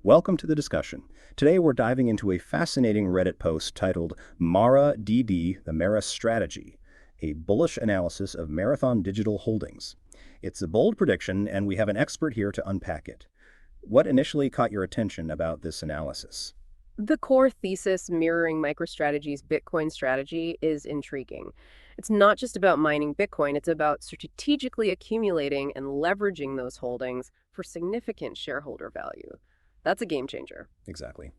Welcome to the discussion. Today we're diving into a fascinating Reddit post titled MaraDD, the MaraStrategy, a bullish analysis of Marathon Digital Holdings. It's a bold prediction, and we have an expert here to unpack it. What initially caught your attention about this analysis? The core thesis mirroring MicroStrategy's Bitcoin strategy is intriguing. It's not just about mining Bitcoin, it's about strategically accumulating and leveraging those holdings for significant shareholder value. That's a game changer. Exactly.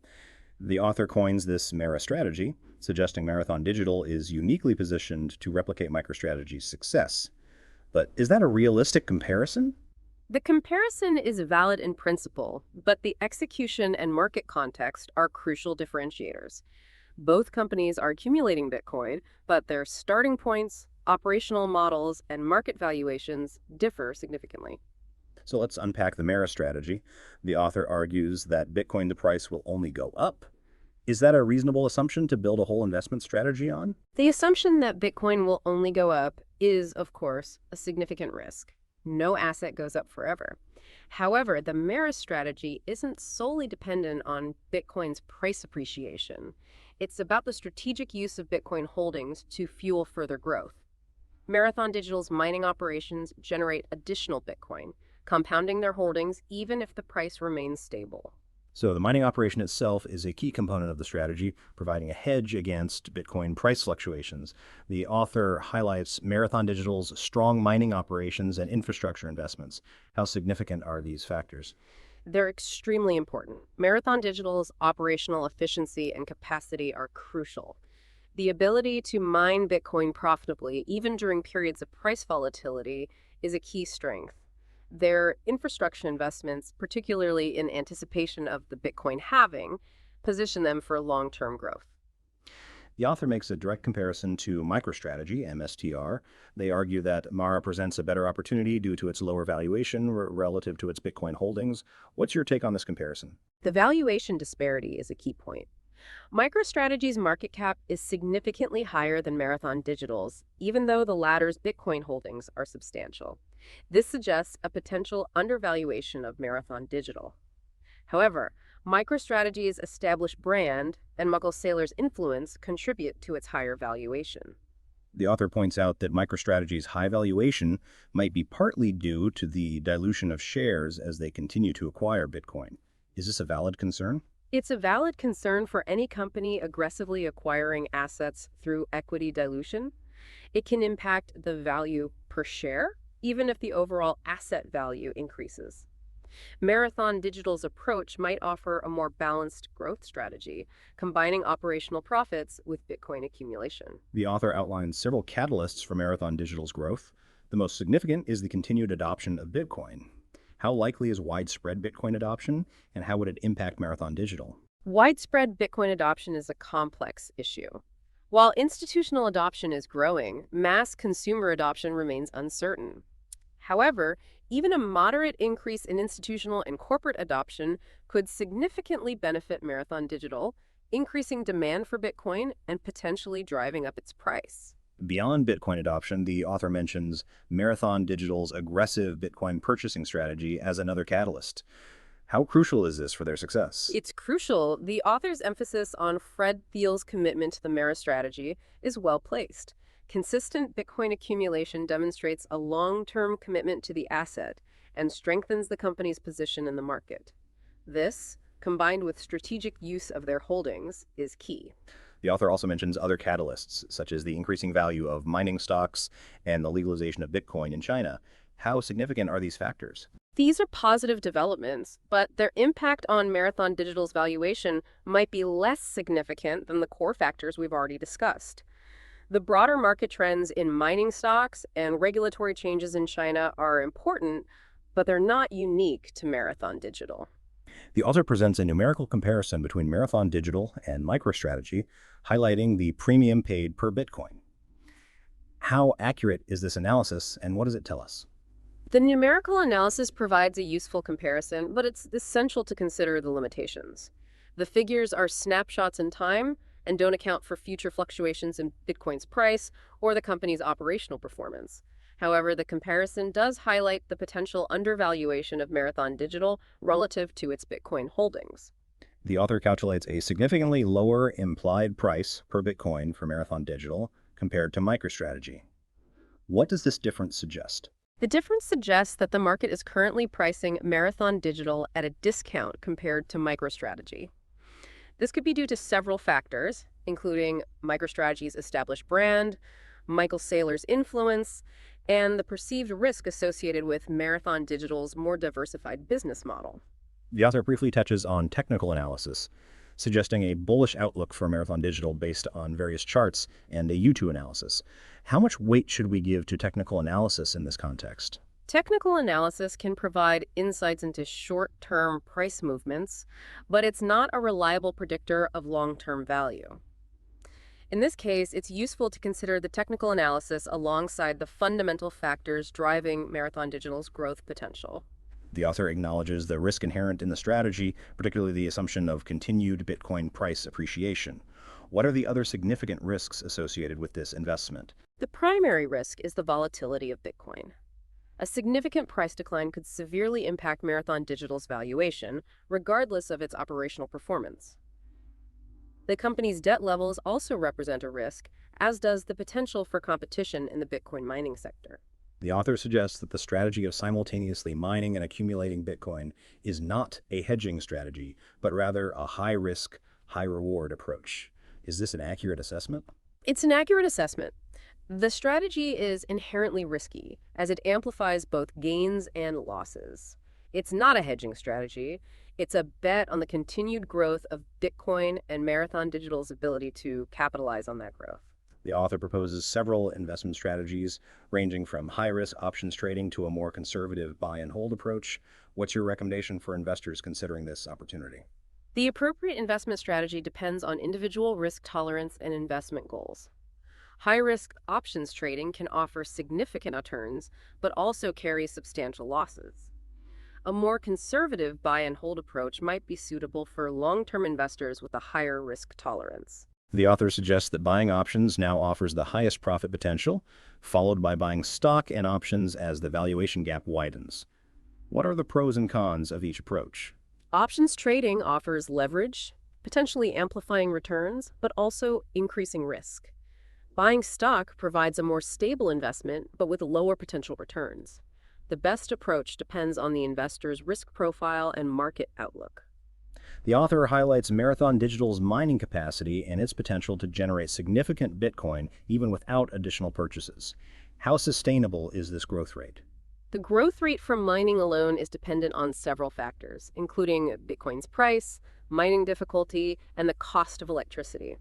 The author coins this MaraStrategy, suggesting Marathon Digital is uniquely positioned to replicate MicroStrategy's success. But is that a realistic comparison? The comparison is valid in principle, but the execution and market context are crucial differentiators. Both companies are accumulating Bitcoin, but their starting points, operational models, and market valuations differ significantly. So let's unpack the MaraStrategy. The author argues that Bitcoin the price will only go up. Is that a reasonable assumption to build a whole investment strategy on? The assumption that Bitcoin will only go up is, of course, a significant risk. No asset goes up forever. However, the MaraStrategy isn't solely dependent on Bitcoin's price appreciation. It's about the strategic use of Bitcoin holdings to fuel further growth. Marathon Digital's mining operations generate additional Bitcoin, compounding their holdings even if the price remains stable. So the mining operation itself is a key component of the strategy, providing a hedge against Bitcoin price fluctuations. The author highlights Marathon Digital's strong mining operations and infrastructure investments. How significant are these factors? They're extremely important. Marathon Digital's operational efficiency and capacity are crucial. The ability to mine Bitcoin profitably, even during periods of price volatility, is a key strength. Their infrastructure investments, particularly in anticipation of the Bitcoin halving, position them for long-term growth. The author makes a direct comparison to MicroStrategy, MSTR. They argue that Mara presents a better opportunity due to its lower valuation relative to its Bitcoin holdings. What's your take on this comparison? The valuation disparity is a key point. MicroStrategy's market cap is significantly higher than Marathon Digital's, even though the latter's Bitcoin holdings are substantial. This suggests a potential undervaluation of Marathon Digital. However, MicroStrategy's established brand and Mughal Saylor's influence contribute to its higher valuation. The author points out that MicroStrategy's high valuation might be partly due to the dilution of shares as they continue to acquire Bitcoin. Is this a valid concern? It's a valid concern for any company aggressively acquiring assets through equity dilution. It can impact the value per share, even if the overall asset value increases. Marathon Digital's approach might offer a more balanced growth strategy, combining operational profits with Bitcoin accumulation. The author outlines several catalysts for Marathon Digital's growth. The most significant is the continued adoption of Bitcoin. How likely is widespread Bitcoin adoption, and how would it impact Marathon Digital? Widespread Bitcoin adoption is a complex issue. While institutional adoption is growing, mass consumer adoption remains uncertain. However, even a moderate increase in institutional and corporate adoption could significantly benefit Marathon Digital, increasing demand for Bitcoin and potentially driving up its price. Beyond Bitcoin adoption, the author mentions Marathon Digital's aggressive Bitcoin purchasing strategy as another catalyst. How crucial is this for their success? It's crucial. The author's emphasis on Fred Thiel's commitment to the MaraStrategy is well placed. Consistent Bitcoin accumulation demonstrates a long-term commitment to the asset and strengthens the company's position in the market. This, combined with strategic use of their holdings, is key. The author also mentions other catalysts, such as the increasing value of mining stocks and the legalization of Bitcoin in China. How significant are these factors? These are positive developments, but their impact on Marathon Digital's valuation might be less significant than the core factors we've already discussed. The broader market trends in mining stocks and regulatory changes in China are important, but they're not unique to Marathon Digital. The author presents a numerical comparison between Marathon Digital and MicroStrategy, highlighting the premium paid per Bitcoin. How accurate is this analysis, and what does it tell us? The numerical analysis provides a useful comparison, but it's essential to consider the limitations. The figures are snapshots in time and don't account for future fluctuations in Bitcoin's price or the company's operational performance. However, the comparison does highlight the potential undervaluation of Marathon Digital relative to its Bitcoin holdings. The author calculates a significantly lower implied price per Bitcoin for Marathon Digital compared to MicroStrategy. What does this difference suggest? The difference suggests that the market is currently pricing Marathon Digital at a discount compared to MicroStrategy. This could be due to several factors, including MicroStrategy's established brand, Michael Saylor's influence, and the perceived risk associated with Marathon Digital's more diversified business model. The author briefly touches on technical analysis, suggesting a bullish outlook for Marathon Digital based on various charts and a U2 analysis. How much weight should we give to technical analysis in this context? Technical analysis can provide insights into short-term price movements, but it's not a reliable predictor of long-term value. In this case, it's useful to consider the technical analysis alongside the fundamental factors driving Marathon Digital's growth potential. The author acknowledges the risk inherent in the strategy, particularly the assumption of continued Bitcoin price appreciation. What are the other significant risks associated with this investment? The primary risk is the volatility of Bitcoin. A significant price decline could severely impact Marathon Digital's valuation, regardless of its operational performance. The company's debt levels also represent a risk, as does the potential for competition in the Bitcoin mining sector. The author suggests that the strategy of simultaneously mining and accumulating Bitcoin is not a hedging strategy, but rather a high-risk, high-reward approach. Is this an accurate assessment? It's an accurate assessment. The strategy is inherently risky, as it amplifies both gains and losses. It's not a hedging strategy. It's a bet on the continued growth of Bitcoin and Marathon Digital's ability to capitalize on that growth. The author proposes several investment strategies, ranging from high-risk options trading to a more conservative buy-and-hold approach. What's your recommendation for investors considering this opportunity? The appropriate investment strategy depends on individual risk tolerance and investment goals. High-risk options trading can offer significant returns, but also carry substantial losses. A more conservative buy-and-hold approach might be suitable for long-term investors with a higher risk tolerance. The author suggests that buying options now offers the highest profit potential, followed by buying stock and options as the valuation gap widens. What are the pros and cons of each approach? Options trading offers leverage, potentially amplifying returns, but also increasing risk. Buying stock provides a more stable investment, but with lower potential returns. The best approach depends on the investor's risk profile and market outlook. The author highlights Marathon Digital's mining capacity and its potential to generate significant Bitcoin even without additional purchases. How sustainable is this growth rate? The growth rate from mining alone is dependent on several factors, including Bitcoin's price, mining difficulty, and the cost of electricity.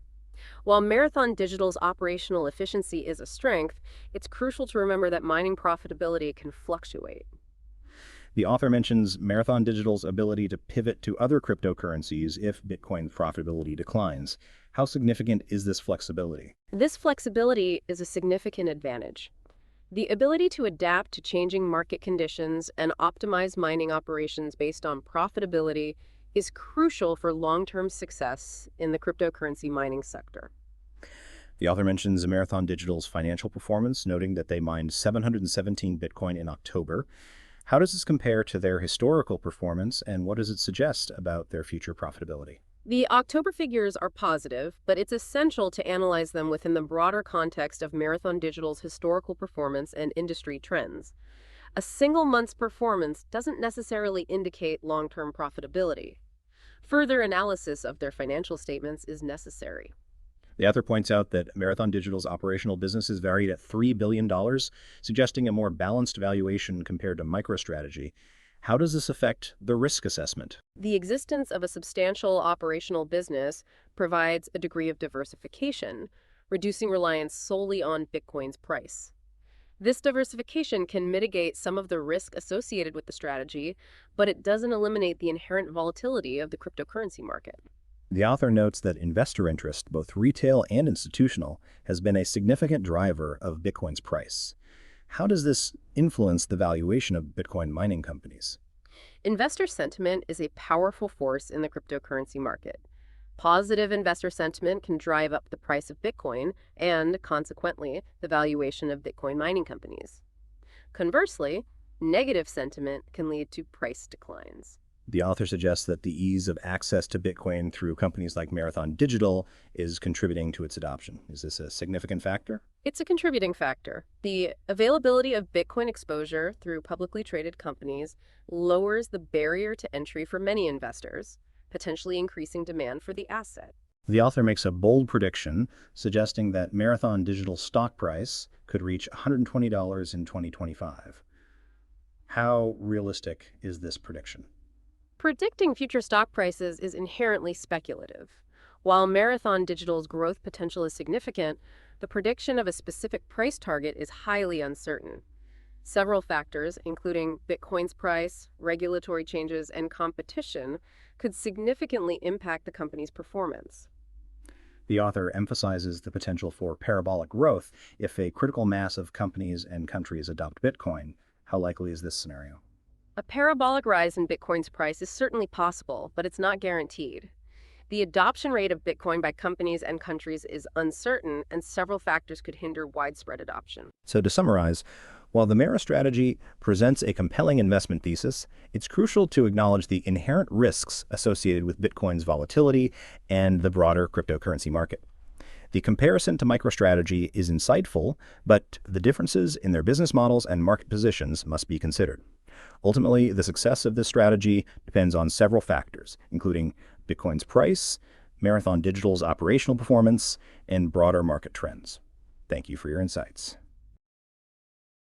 While Marathon Digital's operational efficiency is a strength, it's crucial to remember that mining profitability can fluctuate. The author mentions Marathon Digital's ability to pivot to other cryptocurrencies if Bitcoin's profitability declines. How significant is this flexibility? This flexibility is a significant advantage. The ability to adapt to changing market conditions and optimize mining operations based on profitability is crucial for long-term success in the cryptocurrency mining sector. The author mentions Marathon Digital's financial performance, noting that they mined 717 Bitcoin in October. How does this compare to their historical performance, and what does it suggest about their future profitability? The October figures are positive, but it's essential to analyze them within the broader context of Marathon Digital's historical performance and industry trends. A single month's performance doesn't necessarily indicate long-term profitability. Further analysis of their financial statements is necessary. The author points out that Marathon Digital's operational business is valued at $3 billion, suggesting a more balanced valuation compared to MicroStrategy. How does this affect the risk assessment? The existence of a substantial operational business provides a degree of diversification, reducing reliance solely on Bitcoin's price. This diversification can mitigate some of the risk associated with the strategy, but it doesn't eliminate the inherent volatility of the cryptocurrency market. The author notes that investor interest, both retail and institutional, has been a significant driver of Bitcoin's price. How does this influence the valuation of Bitcoin mining companies? Investor sentiment is a powerful force in the cryptocurrency market. Positive investor sentiment can drive up the price of Bitcoin and, consequently, the valuation of Bitcoin mining companies. Conversely, negative sentiment can lead to price declines. The author suggests that the ease of access to Bitcoin through companies like Marathon Digital is contributing to its adoption. Is this a significant factor? It's a contributing factor. The availability of Bitcoin exposure through publicly traded companies lowers the barrier to entry for many investors, potentially increasing demand for the asset. The author makes a bold prediction, suggesting that Marathon Digital stock price could reach $120 in 2025. How realistic is this prediction? Predicting future stock prices is inherently speculative. While Marathon Digital's growth potential is significant, the prediction of a specific price target is highly uncertain. Several factors, including Bitcoin's price, regulatory changes, and competition, could significantly impact the company's performance. The author emphasizes the potential for parabolic growth if a critical mass of companies and countries adopt Bitcoin. How likely is this scenario? A parabolic rise in Bitcoin's price is certainly possible, but it's not guaranteed. The adoption rate of Bitcoin by companies and countries is uncertain, and several factors could hinder widespread adoption. So to summarize, while the MaraStrategy presents a compelling investment thesis, it's crucial to acknowledge the inherent risks associated with Bitcoin's volatility and the broader cryptocurrency market. The comparison to MicroStrategy is insightful, but the differences in their business models and market positions must be considered. Ultimately, the success of this strategy depends on several factors, including Bitcoin's price, Marathon Digital's operational performance, and broader market trends. Thank you for your insights.